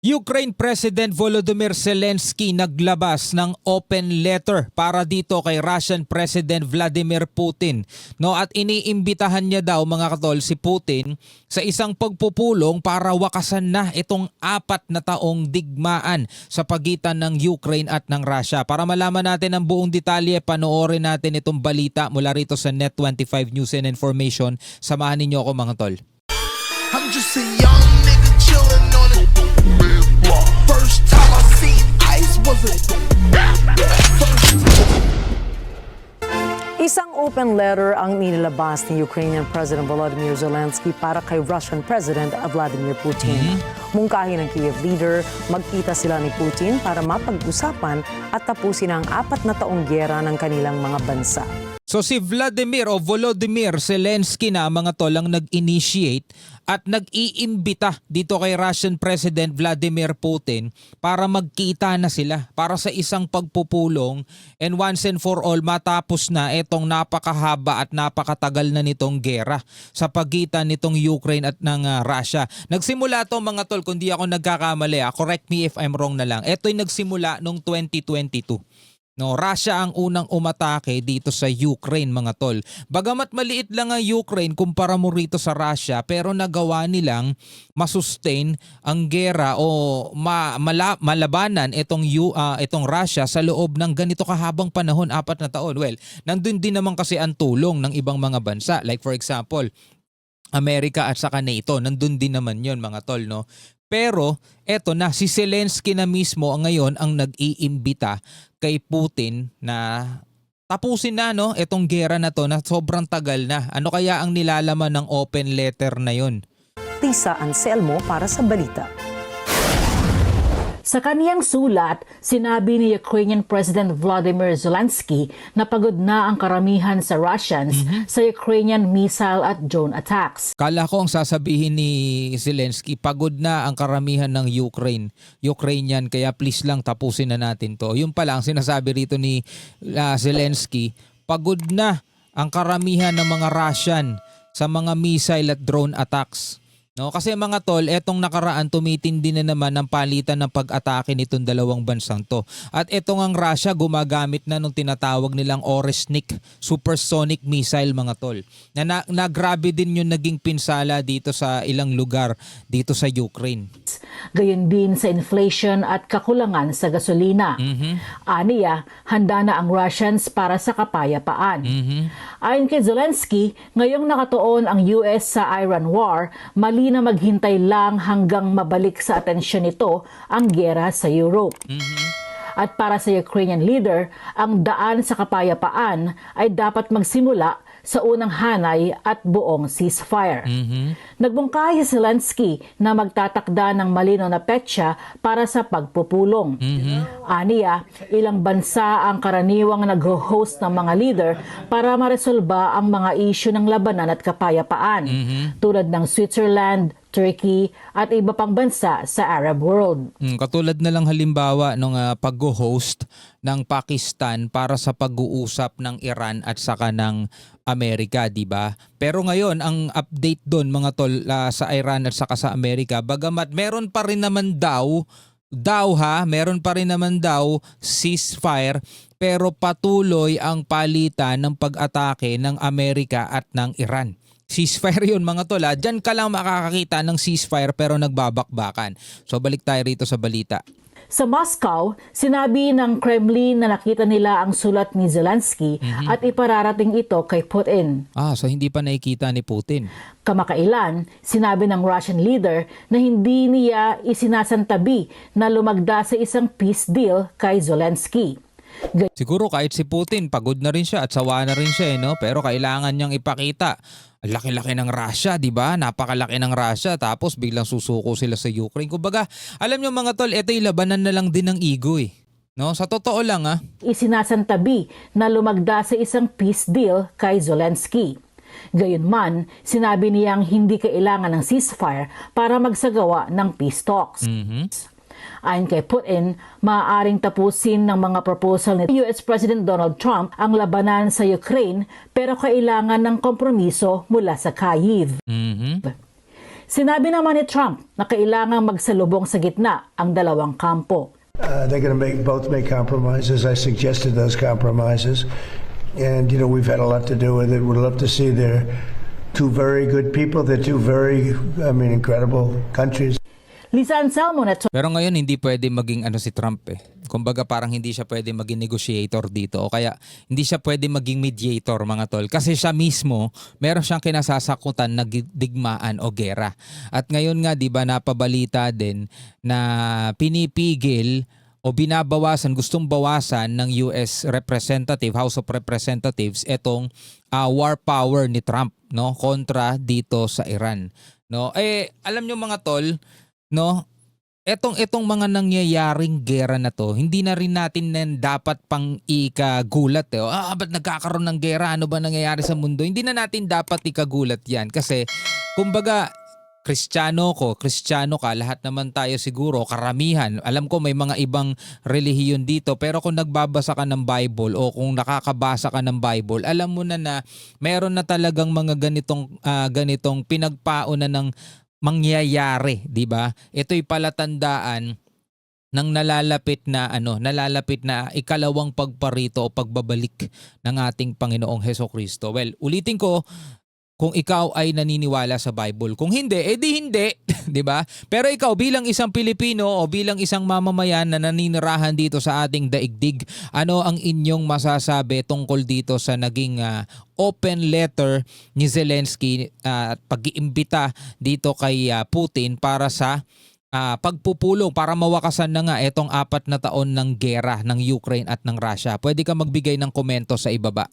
Ukraine President Volodymyr Zelensky naglabas ng open letter para dito kay Russian President Vladimir Putin. No, at iniimbitahan niya daw mga katol si Putin sa isang pagpupulong para wakasan na itong 4 na taong digmaan sa pagitan ng Ukraine at ng Russia. Para malaman natin ang buong detalye, panoorin natin itong balita mula rito sa Net25 News and Information. Samahan ninyo ako mga tol. I'm just a young nigga chillin' on it. First time I seen ice was a Isang open letter ang nilabas ni Ukrainian President Volodymyr Zelensky para kay Russian President Vladimir Putin. Mungkahi ng Kiev leader, magkita sila ni Putin para mapag-usapan at tapusin ang 4 na taong gyera ng kanilang mga bansa. So si Vladimir o Volodymyr Zelensky na mga tol ang nag-initiate at nag-iimbita dito kay Russian President Vladimir Putin para magkita na sila para sa isang pagpupulong and once and for all matapos na itong napakahaba at napakatagal na nitong gera sa pagitan nitong Ukraine at ng Russia. Nagsimula to mga tol, kung di ako nagkakamali, correct me if I'm wrong na lang. Ito'y nagsimula noong 2022. No, Russia ang unang umatake dito sa Ukraine mga tol. Bagamat maliit lang ang Ukraine kumpara mo rito sa Russia, pero nagawa nilang masustain ang gera o malabanan itong Russia sa loob ng ganito kahabang panahon, 4 na taon. Well, nandun din naman kasi ang tulong ng ibang mga bansa. Like for example, Amerika at saka NATO, nandun din naman yon mga tol, no? Pero eto na, si Zelensky na mismo ngayon ang nag-iimbita kay Putin na tapusin na itong gera na to na sobrang tagal na. Ano kaya ang nilalaman ng open letter na yon? Lisa Anselmo para sa balita. Sa kaniyang sulat, sinabi ni Ukrainian President Volodymyr Zelensky na pagod na ang karamihan sa Russians sa Ukrainian missile at drone attacks. Kala ko ang sasabihin ni Zelensky, pagod na ang karamihan ng Ukrainian, kaya please lang tapusin na natin to. Yung pala ang sinasabi rito ni Zelensky, pagod na ang karamihan ng mga Russian sa mga missile at drone attacks. No, kasi mga tol, etong nakaraan tumitindi na naman ang palitan ng pag-atake nitong dalawang bansang to. At etong ang Russia gumagamit na nung tinatawag nilang Oresnik supersonic missile mga tol. Na grabe din yung naging pinsala dito sa ilang lugar dito sa Ukraine. Gayon din sa inflation at kakulangan sa gasolina. Aniya, handa na ang Russians para sa kapayapaan. Ayon kay Zelensky, ngayong nakatuon ang US sa Iran War, mali na maghintay lang hanggang mabalik sa atensyon nito ang giyera sa Europe. At para sa Ukrainian leader, ang daan sa kapayapaan ay dapat magsimula sa unang hanay at buong ceasefire. Nagbungkay si Zelensky na magtatakda ng malinaw na petsa para sa pagpupulong. Aniya, ilang bansa ang karaniwang nag-host ng mga leader para maresolba ang mga isyu ng labanan at kapayapaan, tulad ng Switzerland, Turkey at iba pang bansa sa Arab world. Katulad na lang halimbawa ng pag-host ng Pakistan para sa pag-uusap ng Iran at saka ng Amerika, di ba? Pero ngayon ang update doon mga tol sa Iran at saka sa Amerika, bagamat meron pa rin naman meron pa rin naman daw ceasefire, pero patuloy ang palitan ng pag-atake ng Amerika at ng Iran. Ceasefire yun mga tol. Diyan ka lang makakakita ng ceasefire pero nagbabakbakan. So balik tayo rito sa balita. Sa Moscow, sinabi ng Kremlin na nakita nila ang sulat ni Zelensky at ipararating ito kay Putin. So hindi pa nakikita ni Putin. Kamakailan, sinabi ng Russian leader na hindi niya isinasantabi na lumagda sa isang peace deal kay Zelensky. Siguro kahit si Putin, pagod na rin siya at sawa na rin siya, no? Pero kailangan niyang ipakita. Ang laki-laki ng Russia, di ba? Napakalaki ng Russia, tapos biglang susuko sila sa Ukraine. Kumbaga, alam niyo mga tol, ito'y labanan na lang din ng ego eh. No? Sa totoo lang Isinasantabi na lumagda sa isang peace deal kay Zelensky. Gayunman, sinabi niyang hindi kailangan ng ceasefire para magsagawa ng peace talks. Ayon kay Putin, maaaring tapusin ng mga proposal ni US President Donald Trump ang labanan sa Ukraine pero kailangan ng kompromiso mula sa Kyiv. Sinabi naman ni Trump na kailangang magsalubong sa gitna ang dalawang kampo. They're going to both make compromises. I suggested those compromises, and we've had a lot to do with it. We'd love to see their two very good people. They're two very, incredible countries. Lisa Anselmo na Pero ngayon hindi pwede maging si Trump eh. Kumbaga parang hindi siya pwede maging negotiator dito o kaya hindi siya pwede maging mediator mga tol kasi siya mismo meron siyang kinasasakutan na digmaan o gera. At ngayon nga 'di ba napabalita din na pinipigil o binabawasan, gustong bawasan ng US Representative, House of Representatives etong war power ni Trump no kontra dito sa Iran. No? Alam nyo mga tol, no? Etong mga nangyayaring gera na to, hindi na rin natin dapat pang ikagulat. Ba't nagkakaroon ng gera? Ano ba nangyayari sa mundo? Hindi na natin dapat ikagulat yan. Kasi, kumbaga, Kristiyano ka, lahat naman tayo siguro, karamihan. Alam ko may mga ibang relihiyon dito, pero kung nagbabasa ka ng Bible o kung nakakabasa ka ng Bible, alam mo na meron na talagang mga ganitong pinagpauna ng mangyayari, 'di ba? Ito'y palatandaan ng nalalapit na ikalawang pagparito o pagbabalik ng ating Panginoong Hesukristo. Well, ulitin ko, kung ikaw ay naniniwala sa Bible. Kung hindi, edi hindi, 'di ba? Pero ikaw bilang isang Pilipino o bilang isang mamamayan na naninirahan dito sa ating daigdig, ano ang inyong masasabi tungkol dito sa naging open letter ni Zelensky at pag-iimbita dito kay Putin para sa pagpupulong para mawakasan na nga itong 4 na taon ng gera ng Ukraine at ng Russia? Pwede ka magbigay ng komento sa ibaba.